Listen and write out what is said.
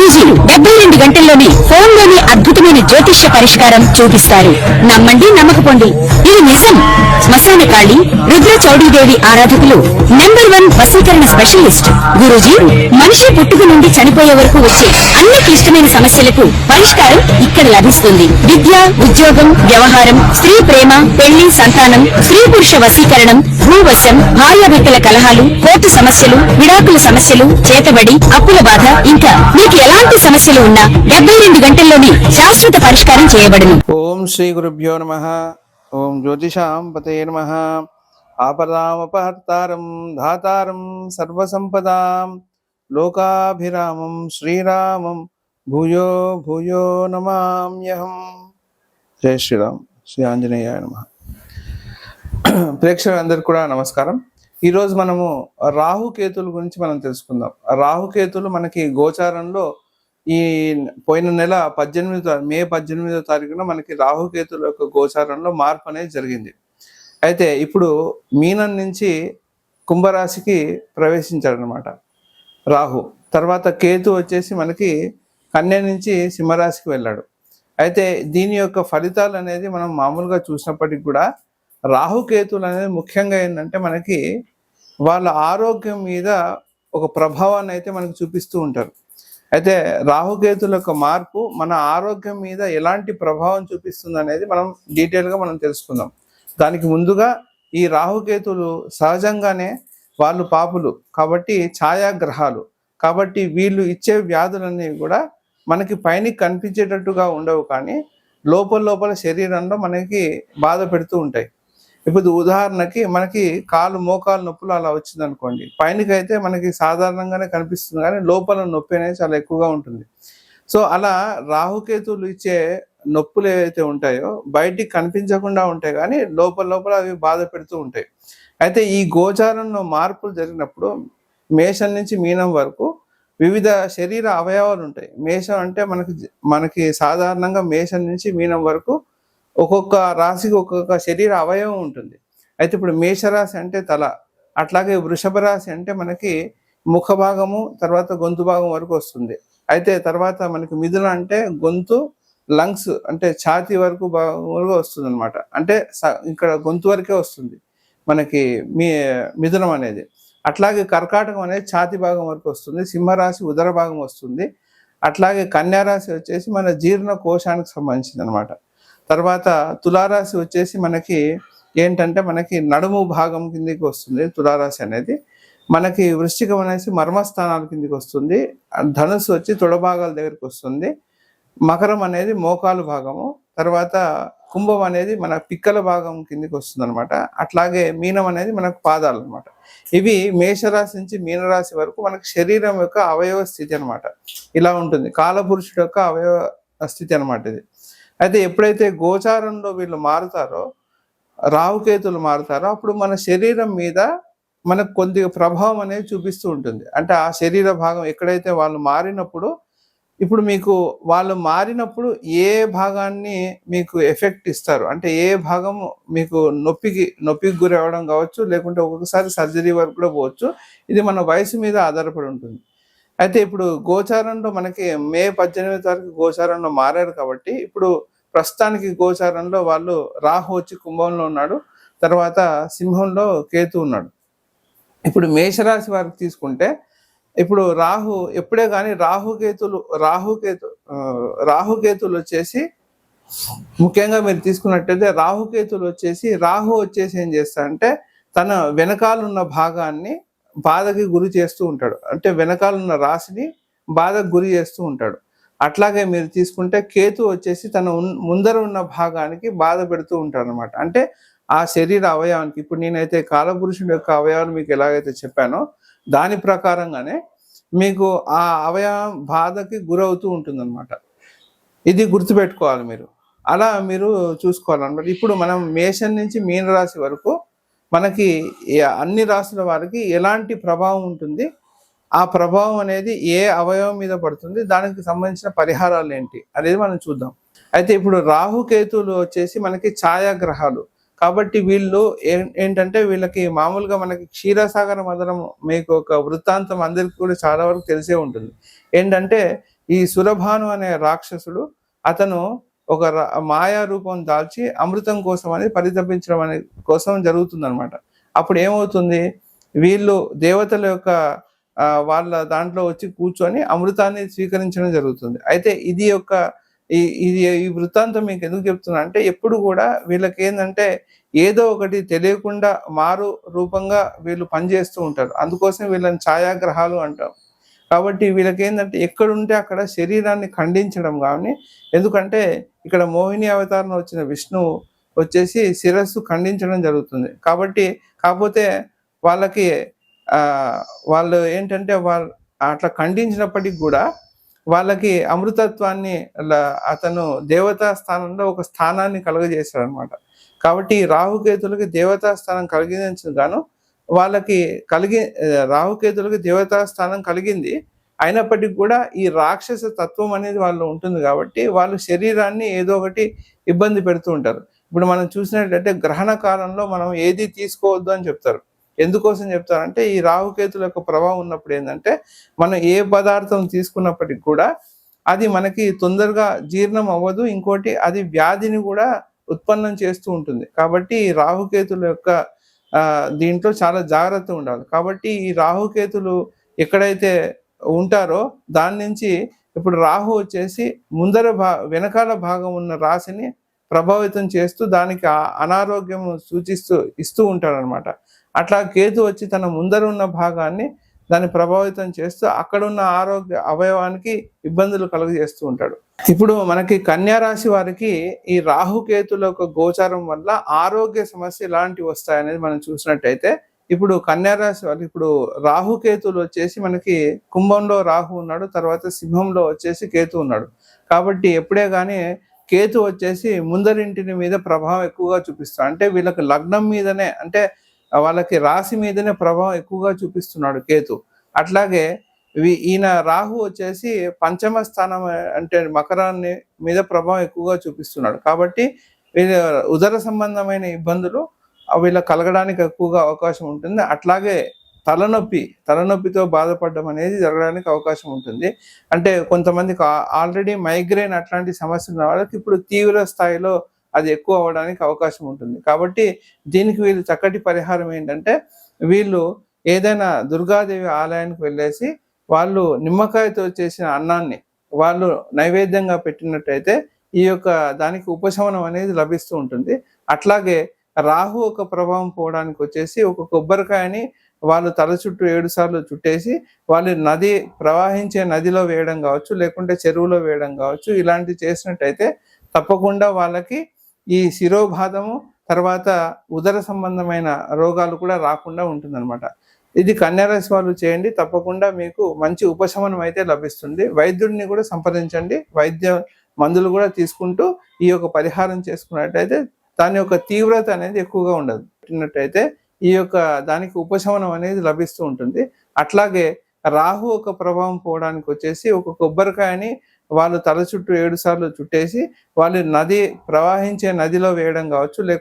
గురూజీ 72 గంటల్లోనే ఫోన్లోని అద్భుతమైన జ్యోతిష్య పరిష్కారం చూపిస్తారు. నమ్మండి, నమ్మకపోండి, ఇది నిజం. శ్మశాన కాళి రుద్ర చౌడీదేవి ఆరాధకులు నంబర్ 1 వశీకరణ స్పెషలిస్ట్ గురూజీ. మనిషి పుట్టుక నుండి చనిపోయే వరకు వచ్చే అన్ని క్లిష్టమైన సమస్యలకు పరిష్కారం ఇక్కడ లభిస్తుంది. విద్య, ఉద్యోగం, వ్యవహారం, స్త్రీ ప్రేమ, పెళ్లి, సంతానం, స్త్రీ పురుష వశీకరణం, భూవశం, భార్యాభర్తల కలహాలు, కోర్టు సమస్యలు, విడాకుల సమస్యలు, చేతబడి, అప్పుల బాధ, ఇంకా మీకు ఎలాంటి సమస్యలు ఉన్నా 72 గంటల్లోనే శాశ్వత పరిష్కారం చేయబడును. ఓం శ్రీ గురుభ్యో నమః. ఓం జ్యోతిషాం పతయే నమః. ఆపదామపహర్తారం ధాతారం సర్వసంపదాం లోకాభిరామం శ్రీరామం భూయో భూయో నమామ్యహం. జై శ్రీరామ్. శ్రీ ఆంజనేయాయ నమః. ప్రేక్షకులందరికీ కూడా నమస్కారం. ఈరోజు మనము రాహుకేతుల గురించి మనం తెలుసుకుందాం. రాహుకేతులు మనకి గోచారంలో ఈ పోయిన నెల మే 18వ తారీఖున మనకి రాహుకేతుల యొక్క గోచారంలో మార్పు అనేది జరిగింది. అయితే ఇప్పుడు మీనం నుంచి కుంభరాశికి ప్రవేశించాడనమాట రాహు. తర్వాత కేతు వచ్చేసి మనకి కన్య నుంచి సింహరాశికి వెళ్ళాడు. అయితే దీని యొక్క ఫలితాలు అనేది మనం మామూలుగా చూసినప్పటికీ కూడా రాహుకేతులు అనేది ముఖ్యంగా ఏంటంటే మనకి వాళ్ళ ఆరోగ్యం మీద ఒక ప్రభావాన్ని అయితే మనకు చూపిస్తూ ఉంటారు. అయితే రాహుకేతుల యొక్క మార్పు మన ఆరోగ్యం మీద ఎలాంటి ప్రభావం చూపిస్తుంది అనేది మనం డీటెయిల్గా మనం తెలుసుకుందాం. దానికి ముందుగా ఈ రాహుకేతులు సహజంగానే వాళ్ళు పాపులు కాబట్టి ఛాయాగ్రహాలు కాబట్టి వీళ్ళు ఇచ్చే వ్యాధులన్నీ కూడా మనకి పైన కనిపించేటట్టుగా ఉండవు, కానీ లోపల శరీరంలో మనకి బాధ పెడుతూ ఉంటాయి. ఇప్పుడు ఉదాహరణకి మనకి మోకాలు నొప్పులు అలా వచ్చింది అనుకోండి, పైనకైతే మనకి సాధారణంగానే కనిపిస్తుంది, కానీ లోపల నొప్పి అనేది చాలా ఎక్కువగా ఉంటుంది. సో అలా రాహుకేతులు ఇచ్చే నొప్పులు ఏవైతే ఉంటాయో బయటికి కనిపించకుండా ఉంటాయి, కానీ లోపల అవి బాధ పెడుతూ ఉంటాయి. అయితే ఈ గోచారంలో మార్పులు జరిగినప్పుడు మేషం నుంచి మీనం వరకు వివిధ శరీర అవయవాలు ఉంటాయి. మేషం అంటే మనకి సాధారణంగా మేషం నుంచి మీనం వరకు ఒక్కొక్క రాశికి ఒక్కొక్క శరీర అవయవం ఉంటుంది. అయితే ఇప్పుడు మేషరాశి అంటే తల, అట్లాగే వృషభ రాశి అంటే మనకి ముఖ భాగము తర్వాత గొంతు భాగం వరకు వస్తుంది. అయితే తర్వాత మనకి మిథున అంటే గొంతు, లంగ్స్ అంటే ఛాతీ వరకు భాగం వస్తుంది అనమాట. అంటే ఇక్కడ గొంతు వరకే వస్తుంది మనకి మిథునం అనేది. అట్లాగే కర్కాటకం అనేది ఛాతీ భాగం వరకు వస్తుంది. సింహరాశి ఉదర భాగం వస్తుంది. అట్లాగే కన్యారాశి వచ్చేసి మన జీర్ణ కోశానికి సంబంధించింది అనమాట. తర్వాత తులారాశి వచ్చేసి మనకి ఏంటంటే మనకి నడుము భాగం కిందికి వస్తుంది తులారాశి అనేది. మనకి వృశ్చికం అనేసి మర్మస్థానాల కిందికి వస్తుంది. ధనుసు వచ్చి తొడభాగాల దగ్గరికి వస్తుంది. మకరం అనేది మోకాలు భాగము. తర్వాత కుంభం అనేది మన పిక్కల భాగం కిందికి వస్తుంది అనమాట. అట్లాగే మీనం అనేది మనకు పాదాలు అనమాట. ఇవి మేషరాశి నుంచి మీనరాశి వరకు మనకి శరీరం యొక్క అవయవ స్థితి అనమాట. ఇలా ఉంటుంది కాలపురుషుడు యొక్క అవయవ స్థితి అనమాట ఇది. అయితే ఎప్పుడైతే గోచారంలో వీళ్ళు మారుతారో, రాహుకేతులు మారుతారో, అప్పుడు మన శరీరం మీద మనకు కొద్దిగా ప్రభావం అనేది చూపిస్తూ ఉంటుంది. అంటే ఆ శరీర భాగం ఎక్కడైతే వాళ్ళు మారినప్పుడు, ఇప్పుడు మీకు వాళ్ళు మారినప్పుడు ఏ భాగాన్ని మీకు ఎఫెక్ట్ ఇస్తారు అంటే ఏ భాగం మీకు నొప్పికి గురి అవ్వడం కావచ్చు, లేకుంటే ఒక్కొక్కసారి సర్జరీ వరకు కూడా పోవచ్చు. ఇది మన వయసు మీద ఆధారపడి ఉంటుంది. అయితే ఇప్పుడు గోచారంలో మనకి మే 18వ తారీఖు గోచారంలో మారారు కాబట్టి ఇప్పుడు ప్రస్తుతానికి గోచారంలో వాళ్ళు రాహు వచ్చి కుంభంలో ఉన్నాడు, తర్వాత సింహంలో కేతు ఉన్నాడు. ఇప్పుడు మేషరాశి వారికి తీసుకుంటే ఇప్పుడు రాహు ఎప్పుడే కానీ రాహుకేతులు వచ్చేసి ముఖ్యంగా మీరు తీసుకున్నట్టయితే రాహు వచ్చేసి ఏం చేస్తాడంటే తన వెనకాలన్న భాగాన్ని బాధకి గురి చేస్తూ ఉంటాడు. అంటే వెనకాలన్న రాశిని బాధకు గురి చేస్తూ ఉంటాడు. అట్లాగే మీరు తీసుకుంటే కేతు వచ్చేసి తన ముందర ఉన్న భాగానికి బాధ పెడుతూ ఉంటాడు అనమాట. అంటే ఆ శరీర అవయవానికి ఇప్పుడు నేనైతే కాలపురుషుడి యొక్క అవయవాన్ని మీకు ఎలాగైతే చెప్పానో దాని ప్రకారంగానే మీకు ఆ అవయవం బాధకి గురవుతూ ఉంటుంది అనమాట. ఇది గుర్తుపెట్టుకోవాలి మీరు. అలా మీరు చూసుకోవాలన్నమాట. ఇప్పుడు మనం మేషం నుంచి మీనరాశి వరకు మనకి అన్ని రాశుల వారికి ఎలాంటి ప్రభావం ఉంటుంది, ఆ ప్రభావం అనేది ఏ అవయవం మీద పడుతుంది, దానికి సంబంధించిన పరిహారాలు ఏంటి అనేది మనం చూద్దాం. అయితే ఇప్పుడు రాహుకేతులు వచ్చేసి మనకి ఛాయాగ్రహాలు కాబట్టి వీళ్ళు ఏంటంటే వీళ్ళకి మామూలుగా మనకి క్షీరసాగర మదనం మీకు ఒక వృత్తాంతం అందరికీ కూడా చాలా వరకు తెలిసే ఉంటుంది. ఏంటంటే ఈ సురభాను అనే రాక్షసుడు అతను ఒక మాయా రూపం దాల్చి అమృతం కోసం అనేది పరితపించడం అనే కోసం జరుగుతుందన్నమాట. అప్పుడు ఏమవుతుంది, వీళ్ళు దేవతల యొక్క వాళ్ళ దాంట్లో వచ్చి కూర్చొని అమృతాన్ని స్వీకరించడం జరుగుతుంది. అయితే ఈ వృత్తాంతం మీకు ఎందుకు చెప్తున్నా అంటే, ఎప్పుడు కూడా వీళ్ళకి ఏంటంటే ఏదో ఒకటి తెలియకుండా మారు రూపంగా వీళ్ళు పనిచేస్తూ ఉంటారు. అందుకోసం వీళ్ళని ఛాయాగ్రహాలు అంటాం. కాబట్టి వీళ్ళకి ఏంటంటే ఎక్కడుంటే అక్కడ శరీరాన్ని ఖండించడం కానీ, ఎందుకంటే ఇక్కడ మోహిని అవతారంలో వచ్చిన విష్ణువు వచ్చేసి శిరస్సు ఖండించడం జరుగుతుంది. కాకపోతే వాళ్ళకి వాళ్ళు ఏంటంటే అట్లా ఖండించినప్పటికి కూడా వాళ్ళకి అమృతత్వాన్ని అతను దేవతా స్థానంలో ఒక స్థానాన్ని కలుగజేశాడు అనమాట. కాబట్టి రాహుకేతులకి దేవతా స్థానం కలిగించను గాను రాహుకేతులకి దేవతా స్థానం కలిగింది. అయినప్పటికీ కూడా ఈ రాక్షస తత్వం అనేది వాళ్ళు ఉంటుంది కాబట్టి వాళ్ళు శరీరాన్ని ఏదో ఒకటి ఇబ్బంది పెడుతూ ఉంటారు. ఇప్పుడు మనం చూసినట్లయితే గ్రహణ కాలంలో మనం ఏది తీసుకోవద్దు అని చెప్తారు. ఎందుకోసం చెప్తారంటే, ఈ రాహుకేతుల యొక్క ప్రభావం ఉన్నప్పుడు ఏంటంటే మనం ఏ పదార్థం తీసుకున్నప్పటికి కూడా అది మనకి తొందరగా జీర్ణం అవ్వదు. ఇంకోటి అది వ్యాధిని కూడా ఉత్పన్నం చేస్తూ ఉంటుంది. కాబట్టి ఈ రాహుకేతుల యొక్క దీంట్లో చాలా జాగ్రత్త ఉండాలి. కాబట్టి ఈ రాహుకేతులు ఎక్కడైతే ఉంటారో దాని నుంచి ఇప్పుడు రాహు వచ్చేసి వెనకాల భాగం ఉన్న రాశిని ప్రభావితం చేస్తూ దానికి అనారోగ్యం ఇస్తూ ఉంటాడనమాట. అట్లా కేతు వచ్చి తన ముందర ఉన్న భాగాన్ని దాన్ని ప్రభావితం చేస్తూ అక్కడున్న ఆరోగ్య అవయవానికి ఇబ్బందులు కలుగజేస్తూ ఉంటాడు. ఇప్పుడు మనకి కన్యా రాశి వారికి ఈ రాహుకేతుల యొక్క గోచారం వల్ల ఆరోగ్య సమస్య ఎలాంటివి వస్తాయనేది మనం చూసినట్టయితే, ఇప్పుడు కన్యా రాశి వాళ్ళకి ఇప్పుడు రాహుకేతులు వచ్చేసి మనకి కుంభంలో రాహు ఉన్నాడు, తర్వాత సింహంలో వచ్చేసి కేతు ఉన్నాడు. కాబట్టి ఎప్పుడే కానీ కేతు వచ్చేసి ముందరింటిని మీద ప్రభావం ఎక్కువగా చూపిస్తాడు. అంటే వీళ్ళకి లగ్నం మీదనే, అంటే వాళ్ళకి రాశి మీదనే ప్రభావం ఎక్కువగా చూపిస్తున్నాడు కేతు. అట్లాగే ఈయన రాహు వచ్చేసి పంచమ స్థానం అంటే మకరాన్ని మీద ప్రభావం ఎక్కువగా చూపిస్తున్నాడు. కాబట్టి వీళ్ళ ఉదర సంబంధమైన ఇబ్బందులు వీళ్ళకి కలగడానికి ఎక్కువగా అవకాశం ఉంటుంది. అట్లాగే తలనొప్పితో బాధపడడం అనేది జరగడానికి అవకాశం ఉంటుంది. అంటే కొంతమందికి ఆల్రెడీ మైగ్రేన్ అట్లాంటి సమస్యలు ఉన్న వాళ్ళకి ఇప్పుడు తీవ్ర స్థాయిలో అది ఎక్కువ అవ్వడానికి అవకాశం ఉంటుంది. కాబట్టి దీనికి వీళ్ళు చక్కటి పరిహారం ఏంటంటే, వీళ్ళు ఏదైనా దుర్గాదేవి ఆలయానికి వెళ్ళేసి వాళ్ళు నిమ్మకాయతో చేసిన అన్నాన్ని వాళ్ళు నైవేద్యంగా పెట్టినట్టయితే ఈ యొక్క దానికి ఉపశమనం అనేది లభిస్తూ ఉంటుంది. అట్లాగే రాహు ఒక ప్రభావం పోవడానికి వచ్చేసి ఒక కొబ్బరికాయని వాళ్ళు తల చుట్టూ 7 సార్లు చుట్టేసి వాళ్ళు ప్రవహించే నదిలో వేయడం కావచ్చు, లేకుంటే చెరువులో వేయడం కావచ్చు, ఇలాంటివి చేసినట్టయితే తప్పకుండా వాళ్ళకి ఈ శిరోబాధము తర్వాత ఉదర సంబంధమైన రోగాలు కూడా రాకుండా ఉంటుందన్నమాట. ఇది కన్యా రాశి వాళ్ళు చేయండి, తప్పకుండా మీకు మంచి ఉపశమనం అయితే లభిస్తుంది. వైద్యుడిని కూడా సంప్రదించండి. మందులు కూడా తీసుకుంటూ ఈ యొక్క పరిహారం చేసుకున్నట్టయితే దాని యొక్క తీవ్రత అనేది ఎక్కువగా ఉండదు. పెట్టినట్టయితే ఈ యొక్క దానికి ఉపశమనం అనేది లభిస్తూ ఉంటుంది. అట్లాగే రాహు ఒక ప్రభావం పోవడానికి వచ్చేసి ఒక కొబ్బరికాయని వాళ్ళు తల చుట్టూ 7 సార్లు చుట్టేసి వాళ్ళు ప్రవహించే నదిలో వేయడం కావచ్చు, లేకపోతే